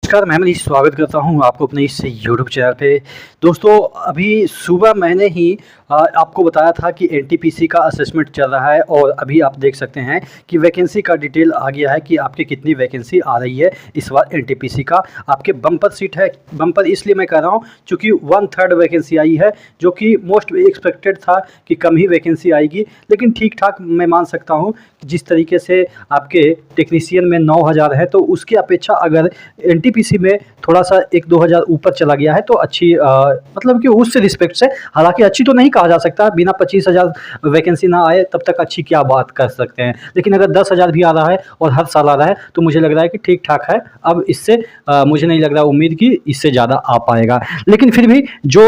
नमस्कार, मैं मनीष स्वागत करता हूं आपको अपने इस यूट्यूब चैनल पे। दोस्तों, अभी सुबह मैंने ही आपको बताया था कि एनटीपीसी का असेसमेंट चल रहा है और अभी आप देख सकते हैं कि वैकेंसी का डिटेल आ गया है कि आपकी कितनी वैकेंसी आ रही है इस बार एनटीपीसी का। आपके बम्पर सीट है, बम्पर इसलिए मैं कह रहा हूँ क्योंकि 1/3 वैकेंसी आई है, जो कि मोस्ट एक्सपेक्टेड था कि कम ही वैकेंसी आएगी, लेकिन ठीक ठाक मैं मान सकता हूँ। जिस तरीके से आपके टेक्नीशियन में 9000 है, तो उसकी अपेक्षा अगर एनटीपीसी में थोड़ा सा 1-2 हज़ार ऊपर चला गया है तो अच्छी मतलब कि उस रिस्पेक्ट से, हालांकि अच्छी तो नहीं कहा जा सकता, बिना 25,000 वैकेंसी ना आए तब तक अच्छी क्या बात कर सकते हैं, लेकिन अगर 10,000 भी आ रहा है और हर साल आ रहा है तो मुझे लग रहा है कि ठीक ठाक है। अब इससे मुझे नहीं लग रहा उम्मीद कि इससे ज़्यादा आ पाएगा, लेकिन फिर भी जो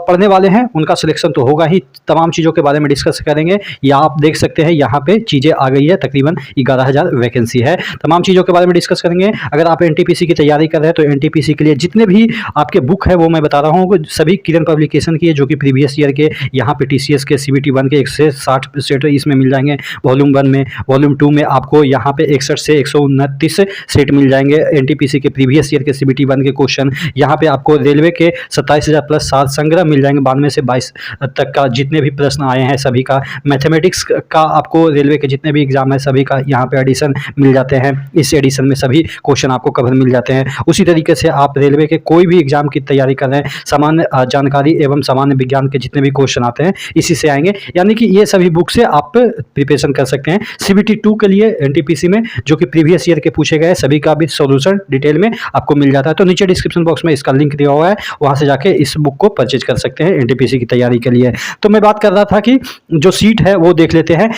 पढ़ने वाले हैं उनका सिलेक्शन तो होगा ही। तमाम चीज़ों के बारे में डिस्कस करेंगे। या आप देख सकते हैं यहाँ पे चीज़ें आ गई है, तकरीबन 11,000 वैकेंसी है। तमाम चीज़ों के बारे में डिस्कस करेंगे। अगर आप एनटीपीसी की तैयारी कर रहे हैं तो एनटीपीसी के लिए जितने भी आपके बुक है वो मैं बता रहा हूँ, सभी किरण पब्लिकेशन की है, जो कि प्रीवियस ईयर के यहाँ पे टीसीएस के CBT 1 के 160 सेट इसमें मिल जाएंगे। वॉल्यूम 1 में, वॉल्यूम 2 में आपको यहाँ पे 61 से 129 सेट मिल जाएंगे एनटीपीसी के प्रीवियस ईयर के CBT 1 के क्वेश्चन। यहाँ पे आपको रेलवे के 27,000 प्लस साल संग्रह मिल जाएंगे, 92 से 22 तक का जितने भी प्रश्न आए हैं सभी का। मैथमेटिक्स का आपको रेलवे के जितने भी एग्जाम है सभी का यहाँ पे एडिशन मिल जाते हैं। इस एडिशन में सभी क्वेश्चन आपको कवर मिल जाते हैं। उसी तरीके से आप रेलवे के कोई भी एग्जाम की तैयारी कर रहे हैं, सामान्य जानकारी एवं सामान्य विज्ञान के जितने भी क्वेश्चन आते हैं इसी से आएंगे, यानी कि ये सभी बुक से आप प्रिपरेशन कर सकते हैं। CBT 2 के लिए एनटीपीसी में जो कि प्रीवियस ईयर के पूछे गए सभी का भी सॉल्यूशन डिटेल में आपको मिल जाता है। तो नीचे डिस्क्रिप्शन बॉक्स में इसका लिंक दिया हुआ है, वहां से जाके इस बुक को परचेज कर सकते हैं एनटीपीसी की तैयारी के लिए। तो मैं बात कर रहा था कि जो सीट है वो देख लेते हैं,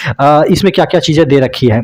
इसमें क्या क्या चीज़ें दे रखी है।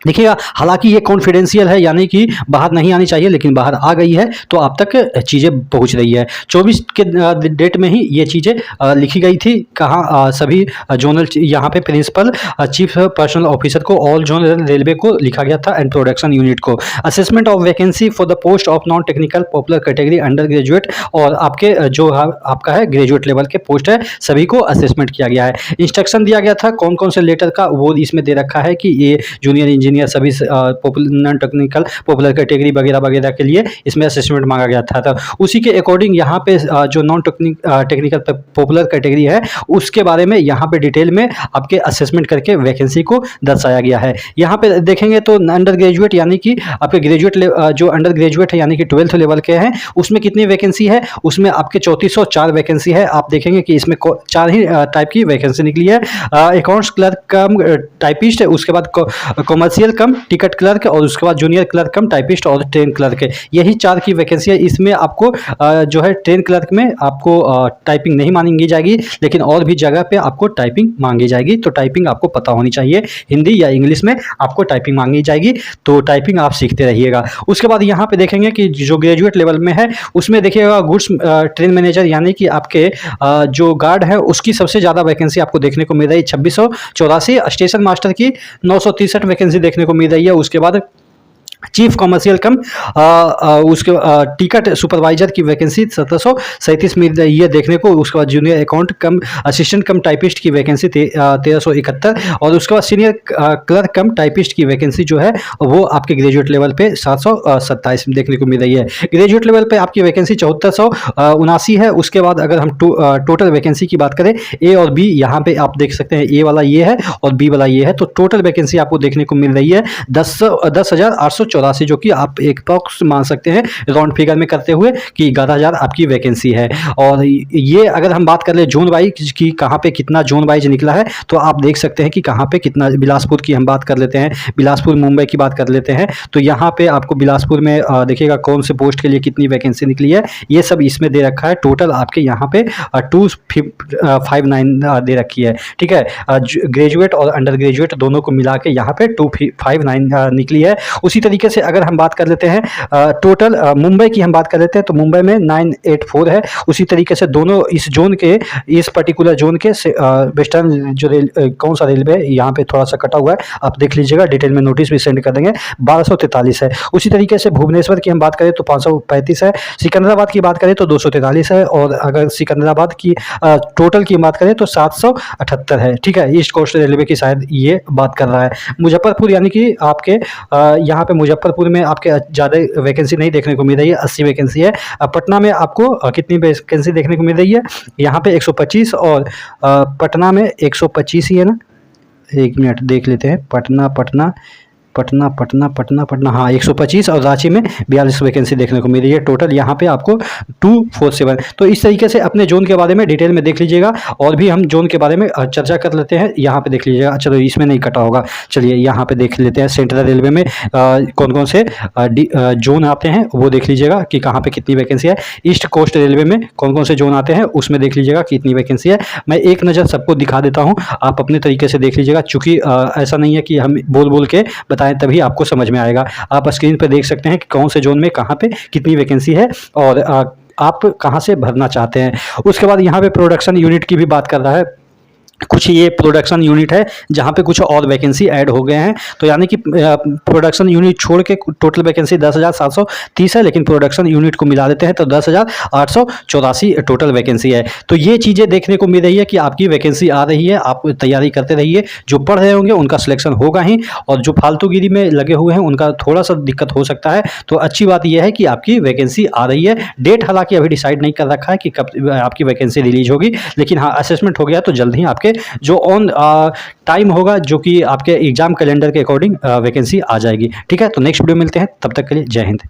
देखिएगा, हालांकि ये कॉन्फिडेंशियल है, यानी कि बाहर नहीं आनी चाहिए, लेकिन बाहर आ गई है तो आप तक चीज़ें पहुंच रही है। 24 के डेट में ही ये चीज़ें लिखी गई थी। कहाँ सभी जोनल, यहाँ पे प्रिंसिपल चीफ पर्सनल ऑफिसर को, ऑल जोन रेलवे को लिखा गया था, एंड प्रोडक्शन यूनिट को। Assessment of vacancy for the post of non technical popular category under graduate, और आपके जो आपका है ग्रेजुएट लेवल के पोस्ट है सभी को असेसमेंट किया गया है। इंस्ट्रक्शन दिया गया था कौन कौन से लेटर का, वो इसमें दे रखा है कि ये जूनियर इंजीनियर सभी नॉन टेक्निकल पॉपुलर कैटेगरी वगैरह वगैरह के लिए इसमें असेसमेंट मांगा गया था। तो उसी के अकॉर्डिंग यहाँ पे जो नॉन टेक्निकल पॉपुलर कैटेगरी है उसके बारे में यहाँ पे डिटेल में आपके असेसमेंट करके वैकेंसी को दर्शाया गया है। यहाँ पे देखेंगे तो अंडर ग्रेजुएट, यानी कि आपके ग्रेजुएट जो अंडर ग्रेजुएट है यानी कि 12th लेवल के हैं, उसमें कितनी वैकेंसी है, उसमें आपके 3404 वैकेंसी है। आप देखेंगे कि इसमें 4 ही टाइप की वैकेंसी निकली है। अकाउंट्स क्लर्क कम टाइपिस्ट है, उसके बाद कॉमर्शियल कम टिकट क्लर्क, और उसके बाद जूनियर क्लर्क कम टाइपिस्ट और ट्रेन क्लर्क है। यही 4 की वैकेंसी है। इसमें आपको जो है ट्रेन क्लर्क में आपको टाइपिंग नहीं मांगी जाएगी, लेकिन और भी जगह पे आपको टाइपिंग मांगी जाएगी। तो टाइपिंग आपको पता होनी चाहिए, हिंदी या इंग्लिश में आपको टाइपिंग मांगी जाएगी, तो टाइपिंग आप सीखते रहिएगा। उसके बाद यहाँ पे देखेंगे कि जो ग्रेजुएट लेवल में है उसमें देखिएगा गुड्स ट्रेन मैनेजर, यानी कि आपके जो गार्ड है उसकी सबसे ज़्यादा वैकेंसी आपको देखने को मिल रही है 2684। स्टेशन मास्टर की 963 वैकेंसी देखने को मिल रही है। उसके बाद चीफ कॉमर्शियल कम उसके टिकट सुपरवाइजर की वैकेंसी 1737 मिल रही है देखने को। उसके बाद जूनियर अकाउंट कम असिस्टेंट कम टाइपिस्ट की वैकेंसी 1371, और उसके बाद सीनियर क्लर्क कम टाइपिस्ट की वैकेंसी जो है वो आपके ग्रेजुएट लेवल पे 727 देखने को मिल रही है। ग्रेजुएट लेवल पे आपकी वैकेंसी 7479 है। उसके बाद अगर हम टोटल वैकेंसी की बात करें, ए और बी, यहाँ पे आप देख सकते हैं ए वाला ये है और बी वाला ये है, तो टोटल वैकेंसी आपको देखने को मिल रही है 10,884, जो कि आप एक बॉक्स मान सकते हैं राउंड फिगर में करते हुए कि 11,000 आपकी वैकेंसी है। और ये अगर हम बात कर ले जोन वाइज की कहाँ पे कितना जोन वाइज निकला है, तो आप देख सकते हैं कि कहाँ पे कितना। बिलासपुर की हम बात कर लेते हैं, बिलासपुर मुंबई की बात कर लेते हैं, तो यहाँ पे आपको बिलासपुर में देखिएगा कौन से पोस्ट के लिए कितनी वैकेंसी निकली है, ये सब इसमें दे रखा है। टोटल आपके यहाँ पे 259 दे रखी है, ठीक है। ग्रेजुएट और अंडर ग्रेजुएट दोनों को मिला के यहाँ पे 259 निकली है। उसी तरीके से अगर हम बात कर लेते हैं टोटल मुंबई की हम बात कर लेते हैं, तो मुंबई में 984 है। उसी तरीके से दोनों इस जोन के, इस पर्टिकुलर जोन के वेस्टर्न जो कौन सा रेलवे यहाँ पे थोड़ा सा कटा हुआ है, आप देख लीजिएगा, डिटेल में नोटिस भी सेंड कर देंगे, 1243 है। उसी तरीके से भुवनेश्वर की हम बात करें तो 535 है। सिकंदराबाद की बात करें तो 243 है, और अगर सिकंदराबाद की टोटल की बात करें तो 778 है, ठीक है। ईस्ट कोस्ट रेलवे की शायद ये बात कर रहा है। मुजफ्फरपुर, यानी कि आपके यहाँ पे मुजफ्फरपुर में आपके ज़्यादा वैकेंसी नहीं देखने को मिल रही है, 80 वैकेंसी है। पटना में आपको कितनी वैकेंसी देखने को मिल रही है, यहाँ पे 125 और पटना में 125 ही है ना। एक मिनट देख लेते हैं, पटना पटना पटना पटना पटना पटना हाँ 125 और रांची में 42 वैकेंसी देखने को मिल रही है। टोटल यहाँ पे आपको 247। तो इस तरीके से अपने जोन के बारे में डिटेल में देख लीजिएगा। और भी हम जोन के बारे में चर्चा कर लेते हैं। यहाँ पे देख लीजिएगा, चलो इसमें नहीं कटा होगा, चलिए यहाँ पे देख लेते हैं। सेंट्रल रेलवे में कौन कौन से जोन आते हैं वो देख लीजिएगा कि कहाँ पे कितनी वैकेंसी है। ईस्ट कोस्ट रेलवे में कौन कौन से जोन आते हैं उसमें देख लीजिएगा कितनी वैकेंसी है। मैं एक नज़र सबको दिखा देता हूँ, आप अपने तरीके से देख लीजिएगा, चूँकि ऐसा नहीं है कि हम बोल बोल के तभी आपको समझ में आएगा। आप स्क्रीन पर देख सकते हैं कि कौन से जोन में कहाँ पे कितनी वैकेंसी है और आप कहाँ से भरना चाहते हैं। उसके बाद यहाँ पे प्रोडक्शन यूनिट की भी बात कर रहा है। कुछ ये प्रोडक्शन यूनिट है जहाँ पे कुछ और वैकेंसी ऐड हो गए हैं। तो यानी कि प्रोडक्शन यूनिट छोड़ के टोटल वैकेंसी 10,730 है, लेकिन प्रोडक्शन यूनिट को मिला देते हैं तो 10,884 टोटल वैकेंसी है। तो ये चीज़ें देखने को मिल रही है कि आपकी वैकेंसी आ रही है, आप तैयारी करते रहिए। जो पढ़ रहे होंगे उनका सिलेक्शन होगा ही, और जो फालतूगिरी में लगे हुए हैं उनका थोड़ा सा दिक्कत हो सकता है। तो अच्छी बात यह है कि आपकी वैकेंसी आ रही है। डेट हालांकि अभी डिसाइड नहीं कर रखा है कि कब आपकी वैकेंसी रिलीज होगी, लेकिन हाँ असेसमेंट हो गया तो जल्द ही आपके जो ऑन टाइम होगा, जो कि आपके एग्जाम कैलेंडर के अकॉर्डिंग वैकेंसी आ जाएगी। ठीक है, तो नेक्स्ट वीडियो मिलते हैं, तब तक के लिए जय हिंद।